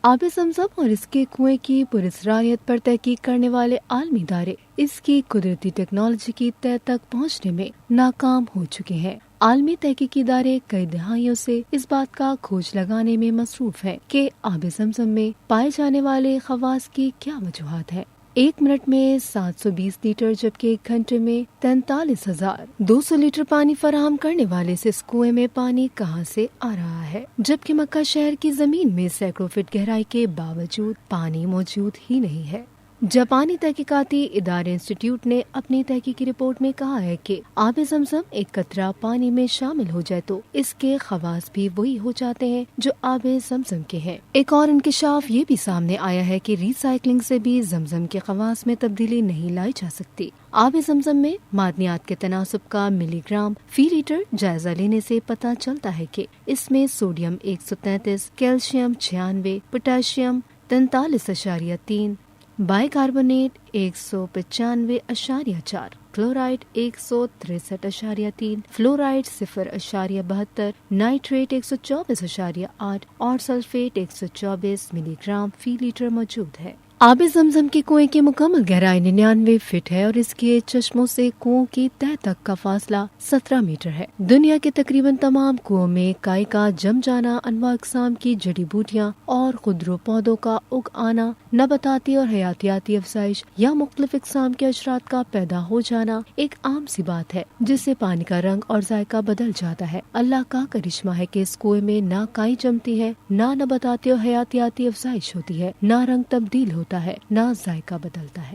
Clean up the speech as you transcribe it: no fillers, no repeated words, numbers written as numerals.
آب زمزم اور اس کے کنویں کی پراسراریت پر تحقیق کرنے والے عالمی ادارے اس کی قدرتی ٹیکنالوجی کی تہہ تک پہنچنے میں ناکام ہو چکے ہیں۔ عالمی تحقیقی ادارے کئی دہائیوں سے اس بات کا کھوج لگانے میں مصروف ہیں کہ آب زمزم میں پائے جانے والے خواص کی کیا وجوہات ہیں۔ 1 منٹ میں 720 لیٹر جبکہ 1 گھنٹے میں 43,200 لیٹر پانی فراہم کرنے والے اس کنویں میں پانی کہاں سے آ رہا ہے، جبکہ مکہ شہر کی زمین میں سینکڑوں فٹ گہرائی کے باوجود پانی موجود ہی نہیں ہے۔ جاپانی تحقیقاتی ادارے انسٹیٹیوٹ نے اپنی تحقیقی رپورٹ میں کہا ہے کہ آب زمزم ایک قطرہ پانی میں شامل ہو جائے تو اس کے خواص بھی وہی ہو جاتے ہیں جو آب زمزم کے ہیں۔ ایک اور انکشاف یہ بھی سامنے آیا ہے کہ ری سائیکلنگ سے بھی زمزم کے خواص میں تبدیلی نہیں لائی جا سکتی۔ آب زمزم میں معدنیات کے تناسب کا ملی گرام فی لیٹر جائزہ لینے سے پتہ چلتا ہے کہ اس میں sodium 133، calcium 96، potassium 43.3، by carbonate 195.4، chloride 163.3، fluoride 0.72، nitrate 124.8 اور سلفیٹ 124 ملی گرام فی لیٹر موجود ہے۔ آب زمزم کے کنویں کی مکمل گہرائی 99 فٹ ہے اور اس کے چشموں سے کنووں کی تہہ تک کا فاصلہ 17 میٹر ہے۔ دنیا کے تقریباً تمام کنووں میں کائی کا جم جانا، انواع اقسام کی جڑی بوٹیاں اور خضرو پودوں کا اگ آنا، نباتاتی اور حیاتیاتی افزائش یا مختلف اقسام کے حشرات کا پیدا ہو جانا ایک عام سی بات ہے جس سے پانی کا رنگ اور ذائقہ بدل جاتا ہے۔ اللہ کا کرشمہ ہے کہ اس کنویں میں نہ کائی جمتی ہے، نہ نباتاتی اور حیاتیاتی افزائش ہوتی ہے، نہ رنگ تبدیل ہوتا ہے، نہ ذائقہ بدلتا ہے۔